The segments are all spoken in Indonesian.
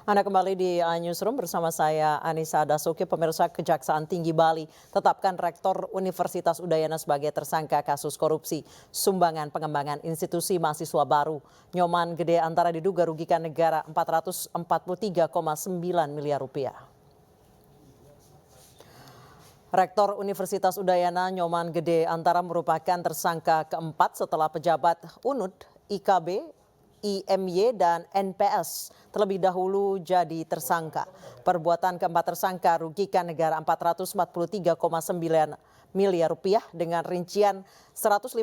Anda kembali di Newsroom bersama saya Anissa Dasuki. Pemirsa, Kejaksaan Tinggi Bali tetapkan Rektor Universitas Udayana sebagai tersangka kasus korupsi sumbangan pengembangan institusi mahasiswa baru. Nyoman Gede Antara diduga rugikan negara 443,9 miliar rupiah. Rektor Universitas Udayana Nyoman Gede Antara merupakan tersangka keempat setelah pejabat UNUD, IKB, IMY dan NPS terlebih dahulu jadi tersangka. Perbuatan keempat tersangka rugikan negara 443,9 miliar rupiah dengan rincian 105,39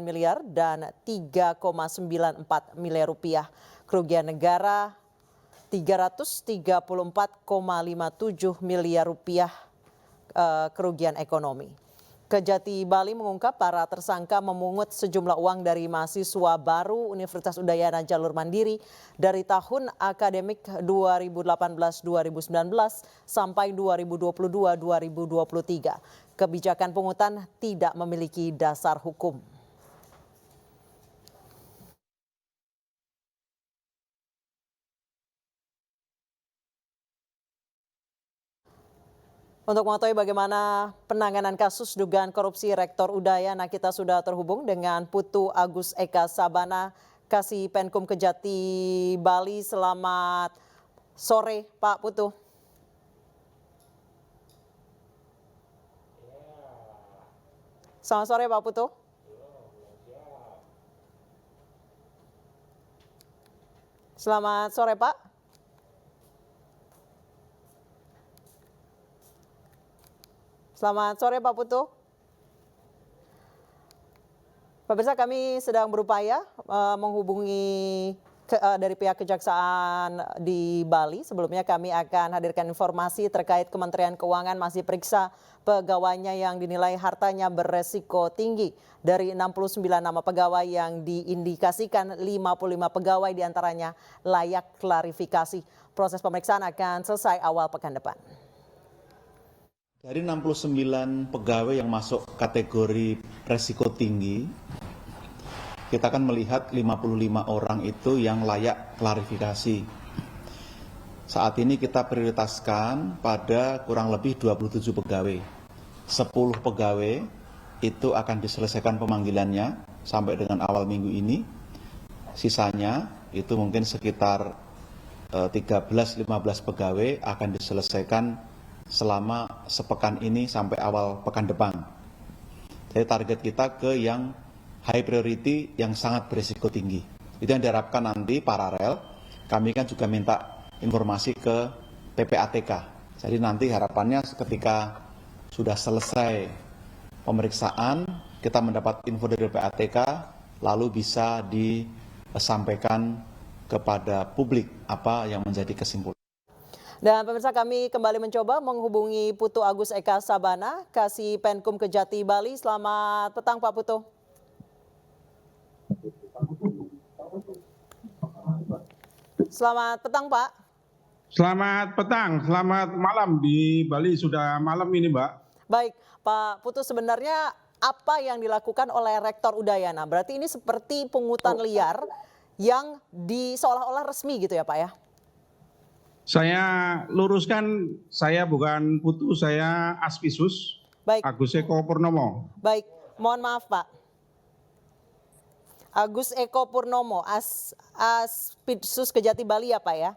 miliar dan 3,94 miliar rupiah. Kerugian negara 334,57 miliar rupiah kerugian ekonomi. Kejati Bali mengungkap para tersangka memungut sejumlah uang dari mahasiswa baru Universitas Udayana jalur mandiri dari tahun akademik 2018-2019 sampai 2022-2023. Kebijakan pungutan tidak memiliki dasar hukum. Untuk mengetahui bagaimana penanganan kasus dugaan korupsi Rektor Udayana, kita sudah terhubung dengan Putu Agus Eka Sabana, Kasih Penkum Kejati Bali. Selamat sore, Pak Putu. Selamat sore, Pak Putu. Selamat sore, Pak. Selamat sore Pak Putu. Pemirsa, kami sedang berupaya menghubungi dari pihak Kejaksaan di Bali. Sebelumnya kami akan hadirkan informasi terkait Kementerian Keuangan masih periksa pegawainya yang dinilai hartanya beresiko tinggi. Dari 69 nama pegawai yang diindikasikan, 55 pegawai diantaranya layak klarifikasi. Proses pemeriksaan akan selesai awal pekan depan. Dari 69 pegawai yang masuk kategori resiko tinggi, kita akan melihat 55 orang itu yang layak klarifikasi. Saat ini kita prioritaskan pada kurang lebih 27 pegawai. 10 pegawai itu akan diselesaikan pemanggilannya sampai dengan awal minggu ini. Sisanya itu mungkin sekitar 13-15 pegawai akan diselesaikan selama sepekan ini sampai awal pekan depan. Jadi target kita ke yang high priority, yang sangat berisiko tinggi. Itu yang diharapkan nanti paralel. Kami kan juga minta informasi ke PPATK. Jadi nanti harapannya ketika sudah selesai pemeriksaan, kita mendapat info dari PPATK, lalu bisa disampaikan kepada publik apa yang menjadi kesimpulan. Dan pemirsa, kami kembali mencoba menghubungi Putu Agus Eka Sabana, Kasih Penkum Kejati Bali. Selamat petang Pak Putu. Selamat petang Pak. Selamat petang, selamat malam di Bali, sudah malam ini Mbak. Baik Pak Putu, sebenarnya apa yang dilakukan oleh Rektor Udayana? Berarti ini seperti pungutan liar yang seolah-olah resmi gitu ya Pak ya? Saya luruskan, saya bukan Putu, saya Aspisus. Baik. Agus Eko Purnomo. Baik, mohon maaf Pak. Agus Eko Purnomo, Aspisus Kejati Bali ya Pak ya?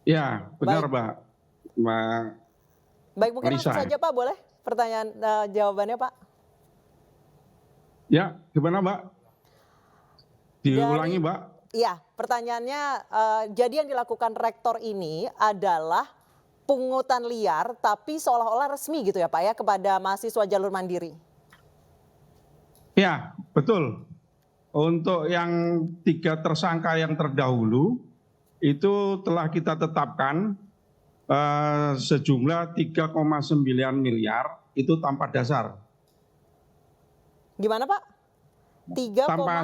Ya, benar Mbak. Baik, mungkin Marisa. langsung saja Pak, boleh pertanyaan jawabannya Pak? Ya, gimana Mbak? Diulangi Mbak. Iya, pertanyaannya, jadi yang dilakukan Rektor ini adalah pungutan liar tapi seolah-olah resmi gitu ya Pak ya kepada mahasiswa jalur mandiri. Ya, betul. Untuk yang 3 tersangka yang terdahulu itu telah kita tetapkan sejumlah 3,9 miliar itu tanpa dasar. Gimana Pak?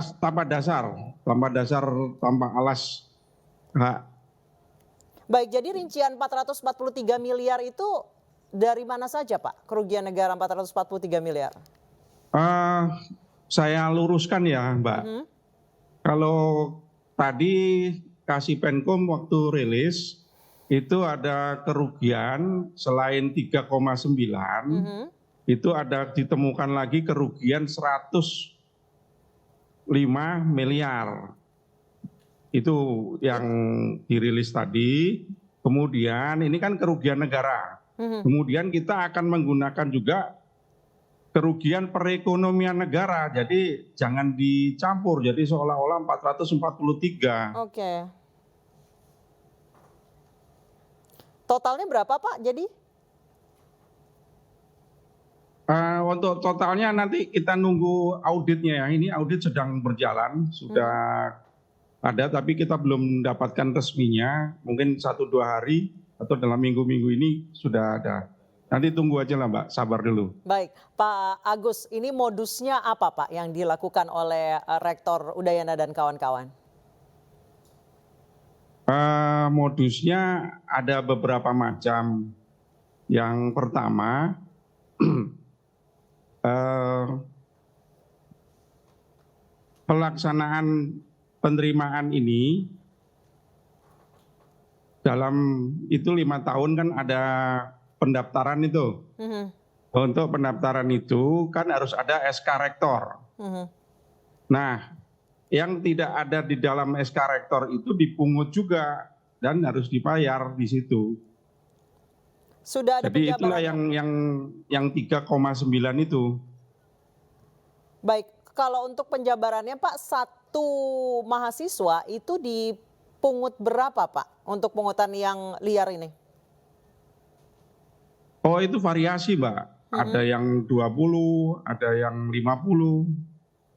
Tanpa dasar, tanpa alas hak. Baik, jadi rincian 443 miliar itu dari mana saja Pak? Kerugian negara 443 miliar. Saya luruskan ya Mbak. Kalau tadi Kasipenkum waktu rilis itu ada kerugian selain 3,9 itu ada ditemukan lagi kerugian 105 miliar. Itu yang dirilis tadi. Kemudian ini kan kerugian negara. Kemudian kita akan menggunakan juga kerugian perekonomian negara. Jadi jangan dicampur. Jadi seolah-olah 443. Oke. Totalnya berapa Pak jadi? Untuk totalnya nanti kita nunggu auditnya ya. Ini audit sedang berjalan, sudah ada tapi kita belum mendapatkan resminya. Mungkin 1-2 hari atau dalam minggu-minggu ini sudah ada. Nanti tunggu aja lah Mbak, sabar dulu. Baik, Pak Agus, ini modusnya apa Pak yang dilakukan oleh Rektor Udayana dan kawan-kawan? Modusnya ada beberapa macam. Yang pertama, pelaksanaan penerimaan ini dalam itu 5 tahun kan ada pendaftaran itu. Untuk pendaftaran itu kan harus ada SK Rektor. Nah, yang tidak ada di dalam SK Rektor itu dipungut juga dan harus dibayar di situ. Sudah ada Jadi itulah penjabarannya? yang 3,9 itu. Baik, kalau untuk penjabarannya Pak, satu mahasiswa itu dipungut berapa Pak untuk pungutan yang liar ini? Oh itu variasi Mbak, ada yang 20, ada yang 50.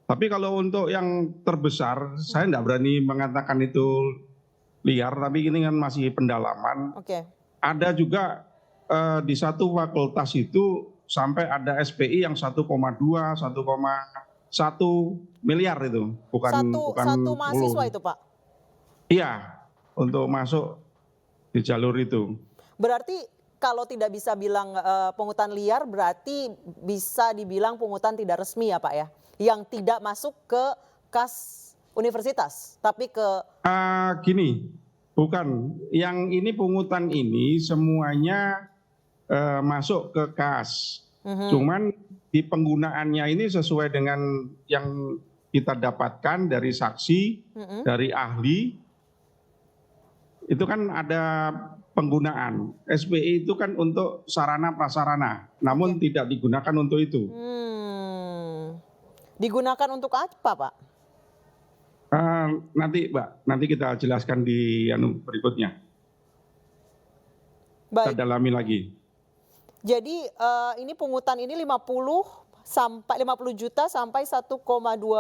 Tapi kalau untuk yang terbesar, saya tidak berani mengatakan itu liar, tapi ini kan masih pendalaman. Oke. Ada juga di satu fakultas itu sampai ada SPI yang 1,2, 1,1 miliar itu. Bukan Satu mahasiswa itu Pak? Iya, untuk masuk di jalur itu. Berarti kalau tidak bisa bilang pungutan liar, berarti bisa dibilang pungutan tidak resmi ya Pak ya? Yang tidak masuk ke kas universitas, tapi ke... Gini, bukan. Yang ini pungutan ini semuanya masuk ke kas. Cuman di penggunaannya ini sesuai dengan yang kita dapatkan dari saksi, dari ahli, itu kan ada penggunaan. SPI itu kan untuk sarana prasarana, namun tidak digunakan untuk itu. Digunakan untuk apa Pak? Nanti Mbak, nanti kita jelaskan di berikutnya. Baik. Kita dalami lagi. Jadi ini pungutan ini 50 juta sampai 1,2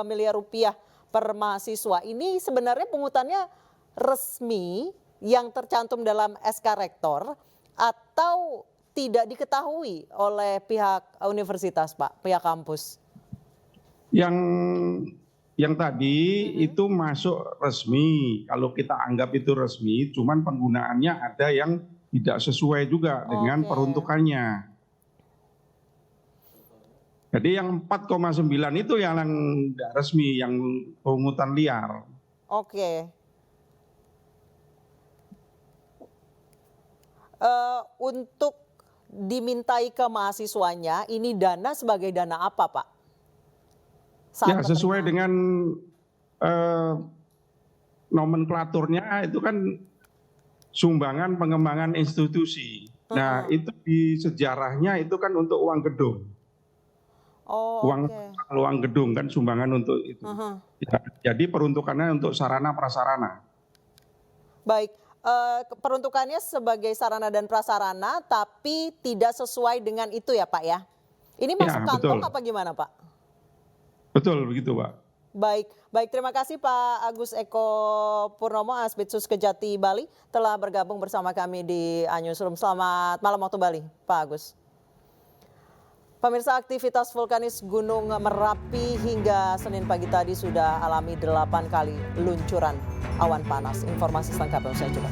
miliar rupiah per mahasiswa. Ini sebenarnya pungutannya resmi yang tercantum dalam SK Rektor atau tidak diketahui oleh pihak universitas Pak, pihak kampus? Yang tadi itu masuk resmi, kalau kita anggap itu resmi, cuman penggunaannya ada yang tidak sesuai juga dengan peruntukannya. Jadi yang 4,9 itu yang tidak resmi, yang pungutan liar. Oke. Untuk dimintai ke mahasiswanya, ini dana sebagai dana apa Pak? Ya sesuai dengan nomenklaturnya itu kan sumbangan pengembangan institusi. Nah itu di sejarahnya itu kan untuk uang gedung. Uang gedung kan sumbangan untuk itu. Ya, jadi peruntukannya untuk sarana prasarana. Baik, peruntukannya sebagai sarana dan prasarana tapi tidak sesuai dengan itu ya Pak ya? Ini masuk kantong apa gimana Pak? Betul begitu Pak. Baik, terima kasih Pak Agus Eko Purnomo, Asbidsus Kejati Bali telah bergabung bersama kami di Newsroom. Selamat malam waktu Bali, Pak Agus. Pemirsa, aktivitas vulkanis Gunung Merapi hingga Senin pagi tadi sudah alami 8 kali luncuran awan panas. Informasi selengkapnya usai jeda.